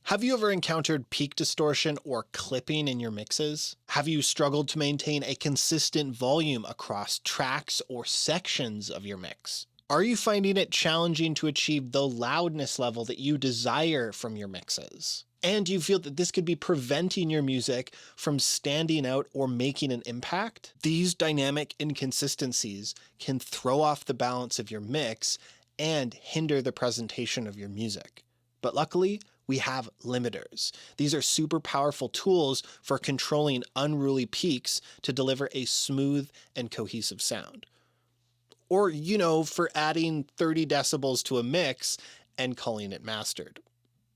Have you ever encountered peak distortion or clipping in your mixes? Have you struggled to maintain a consistent volume across tracks or sections of your mix? Are you finding it challenging to achieve the loudness level that you desire from your mixes? And do you feel that this could be preventing your music from standing out or making an impact? These dynamic inconsistencies can throw off the balance of your mix and hinder the presentation of your music. But luckily, we have limiters. These are super powerful tools for controlling unruly peaks to deliver a smooth and cohesive sound. Or, for adding 30 decibels to a mix and calling it mastered.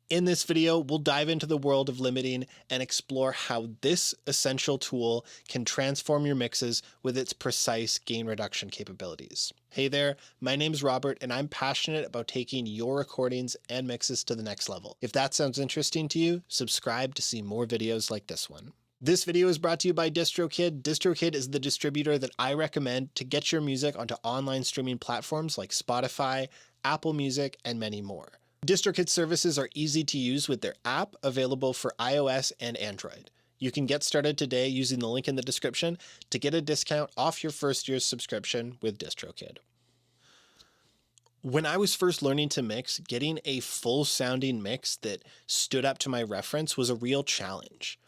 In this video, we'll dive into the world of limiting and explore how this essential tool can transform your mixes with its precise gain reduction capabilities. Hey there, my name's Robert, and I'm passionate about taking your recordings and mixes to the next level. If that sounds interesting to you, subscribe to see more videos like this one. This video is brought to you by DistroKid. DistroKid is the distributor that I recommend to get your music onto online streaming platforms like Spotify, Apple Music, and many more. DistroKid services are easy to use with their app available for iOS and Android. You can get started today using the link in the description to get a discount off your first year's subscription with DistroKid. When I was first learning to mix, getting a full sounding mix that stood up to my reference was a real challenge.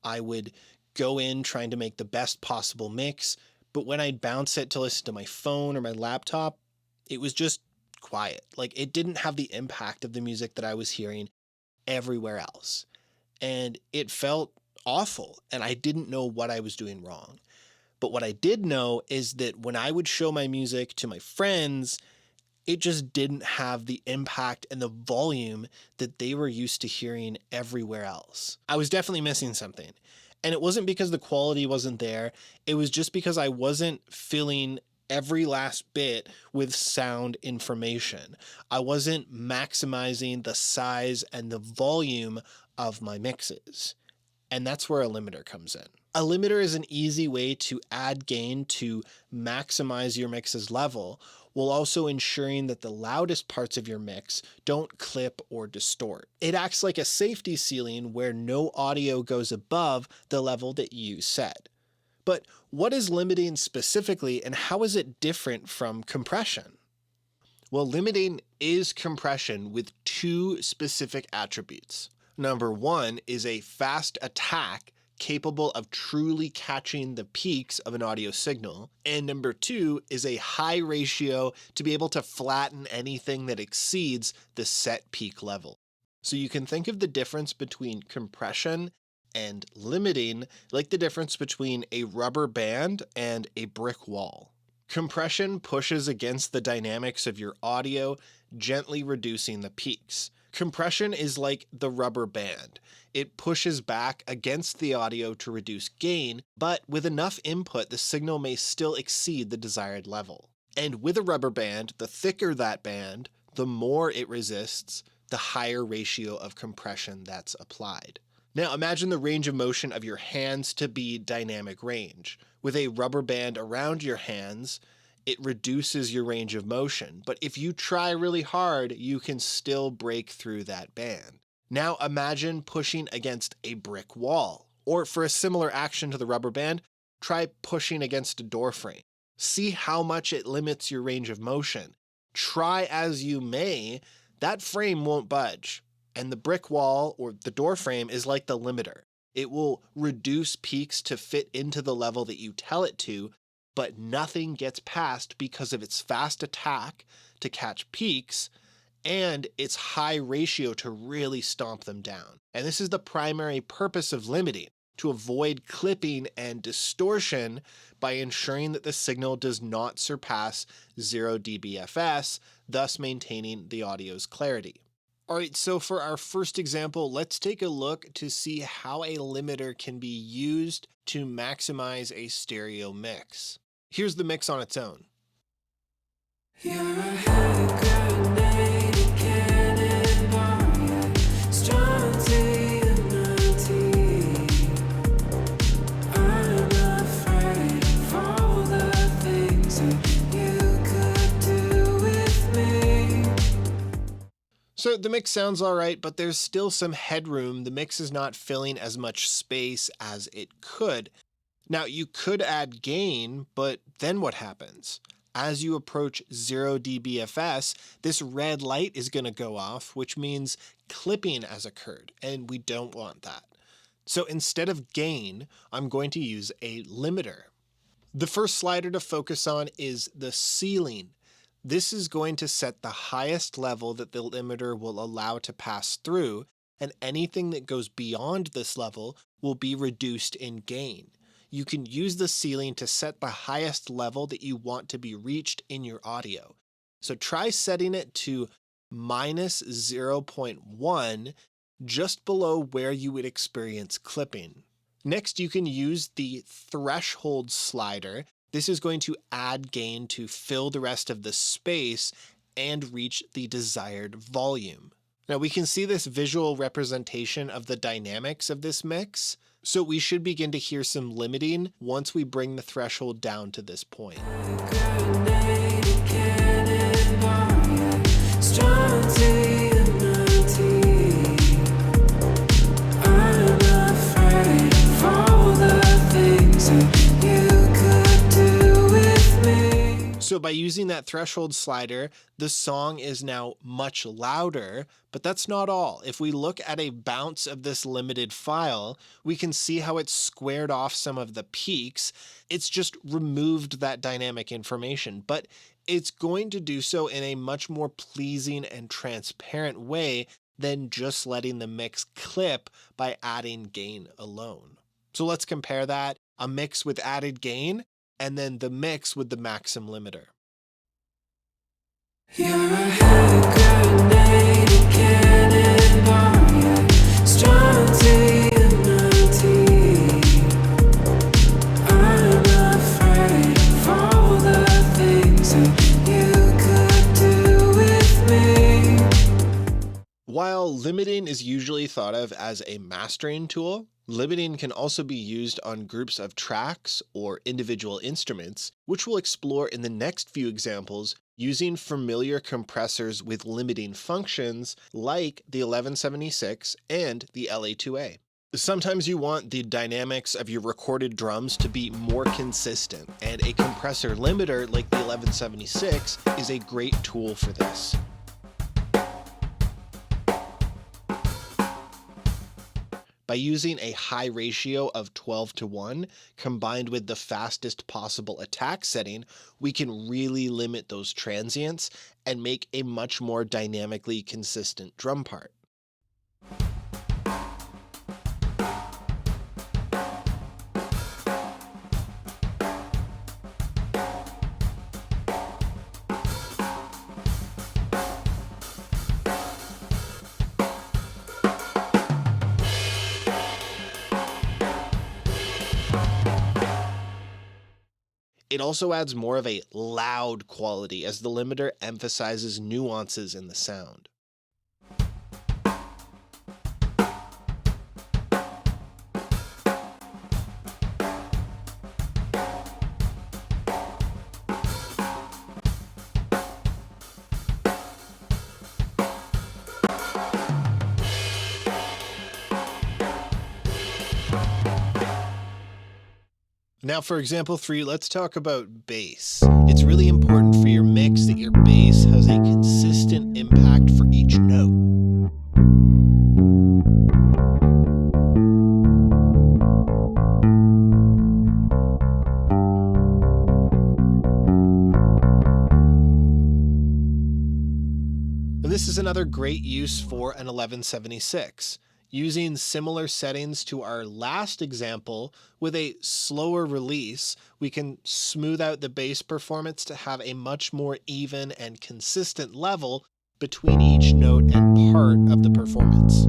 I would go in trying to make the best possible mix, but when I'd bounce it to listen to my phone or my laptop, it was just quiet. Like, it didn't have the impact of the music that I was hearing everywhere else. And it felt awful, and I didn't know what I was doing wrong. But what I did know is that when I would show my music to my friends, it just didn't have the impact and the volume that they were used to hearing everywhere else. I was definitely missing something. And it wasn't because the quality wasn't there. It was just because I wasn't filling every last bit with sound information. I wasn't maximizing the size and the volume of my mixes. And that's where a limiter comes in. A limiter is an easy way to add gain to maximize your mix's level, while also ensuring that the loudest parts of your mix don't clip or distort. It acts like a safety ceiling where no audio goes above the level that you set. But what is limiting specifically, and how is it different from compression? Well, limiting is compression with two specific attributes. Number one is a fast attack capable of truly catching the peaks of an audio signal. And number two is a high ratio to be able to flatten anything that exceeds the set peak level. So you can think of the difference between compression and limiting like the difference between a rubber band and a brick wall. Compression pushes against the dynamics of your audio, gently reducing the peaks. Compression is like the rubber band. It pushes back against the audio to reduce gain, but with enough input, the signal may still exceed the desired level. And with a rubber band, the thicker that band, the more it resists, the higher ratio of compression that's applied. Now imagine the range of motion of your hands to be dynamic range. With a rubber band around your hands, it reduces your range of motion. But if you try really hard, you can still break through that band. Now imagine pushing against a brick wall. Or for a similar action to the rubber band, try pushing against a door frame. See how much it limits your range of motion. Try as you may, that frame won't budge. And the brick wall or the door frame is like the limiter. It will reduce peaks to fit into the level that you tell it to, but nothing gets past because of its fast attack to catch peaks and its high ratio to really stomp them down. And this is the primary purpose of limiting, to avoid clipping and distortion by ensuring that the signal does not surpass 0 dBFS, thus maintaining the audio's clarity. All right, so for our first example, let's take a look to see how a limiter can be used to maximize a stereo mix. Here's the mix on its own. You're a hand grenade, a cannonball, yeah. Strong TNT. I'm afraid of all the things that you could do with me. So the mix sounds all right, but there's still some headroom. The mix is not filling as much space as it could. Now, you could add gain, but then what happens? As you approach 0 dBFS, this red light is going to go off, which means clipping has occurred, and we don't want that. So instead of gain, I'm going to use a limiter. The first slider to focus on is the ceiling. This is going to set the highest level that the limiter will allow to pass through, and anything that goes beyond this level will be reduced in gain. You can use the ceiling to set the highest level that you want to be reached in your audio. So try setting it to minus 0.1, just below where you would experience clipping. Next, you can use the threshold slider. This is going to add gain to fill the rest of the space and reach the desired volume. Now we can see this visual representation of the dynamics of this mix. So we should begin to hear some limiting once we bring the threshold down to this point. So by using that threshold slider, the song is now much louder, but that's not all. If we look at a bounce of this limited file, we can see how it's squared off some of the peaks. It's just removed that dynamic information, but it's going to do so in a much more pleasing and transparent way than just letting the mix clip by adding gain alone. So let's compare that, a mix with added gain, and then the mix with the maxim limiter. You're a hand grenade, cannonball, yeah. Strong TNT. I'm afraid of all the things that you could do with me. While limiting is usually thought of as a mastering tool, limiting can also be used on groups of tracks or individual instruments, which we'll explore in the next few examples using familiar compressors with limiting functions like the 1176 and the LA2A. Sometimes you want the dynamics of your recorded drums to be more consistent, and a compressor limiter like the 1176 is a great tool for this. By using a high ratio of 12:1 combined with the fastest possible attack setting, we can really limit those transients and make a much more dynamically consistent drum part. It also adds more of a loud quality as the limiter emphasizes nuances in the sound. Now for example 3, let's talk about bass. It's really important for your mix that your bass has a consistent impact for each note. And this is another great use for an 1176. Using similar settings to our last example, with a slower release, we can smooth out the bass performance to have a much more even and consistent level between each note and part of the performance.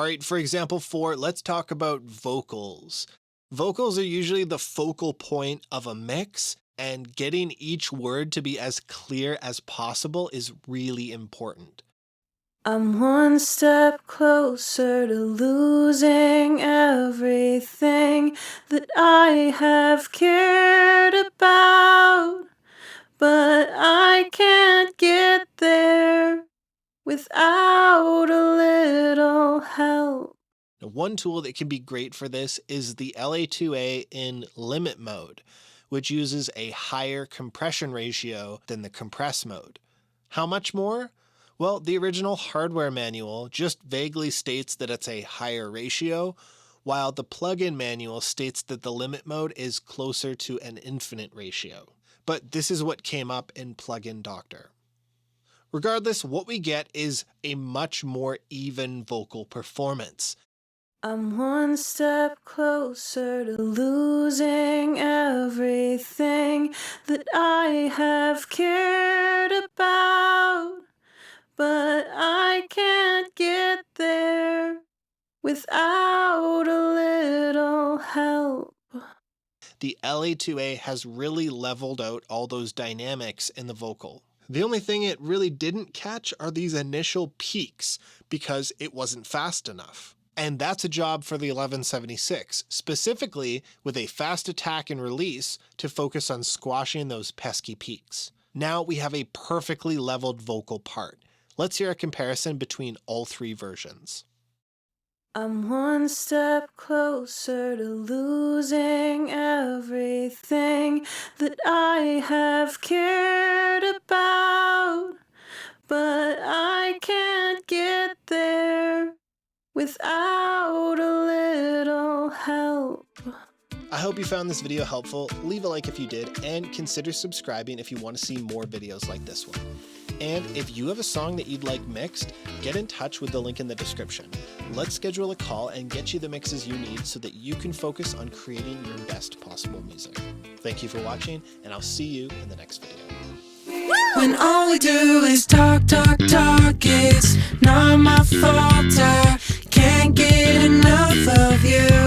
right, for example 4, let's talk about vocals. Vocals are usually the focal point of a mix, and getting each word to be as clear as possible is really important. I'm one step closer to losing everything that I have cared about, but I can't get there without a little help. Now, one tool that can be great for this is the LA2A in limit mode, which uses a higher compression ratio than the compress mode. How much more? Well, the original hardware manual just vaguely states that it's a higher ratio, while the plugin manual states that the limit mode is closer to an infinite ratio. But this is what came up in Plugin Doctor. Regardless, what we get is a much more even vocal performance. I'm one step closer to losing everything that I have cared about, but I can't get there without a little help. The LA2A has really leveled out all those dynamics in the vocal. The only thing it really didn't catch are these initial peaks because it wasn't fast enough. And that's a job for the 1176, specifically with a fast attack and release to focus on squashing those pesky peaks. Now we have a perfectly leveled vocal part. Let's hear a comparison between all 3 versions. I'm one step closer to losing everything that I have cared about, but I can't get there without a little help. I hope you found this video helpful. Leave a like if you did, and consider subscribing if you want to see more videos like this one. And if you have a song that you'd like mixed, get in touch with the link in the description. Let's schedule a call and get you the mixes you need so that you can focus on creating your best possible music. Thank you for watching, and I'll see you in the next video. When all we do is talk, talk, talk, it's not my fault. I can't get enough of you.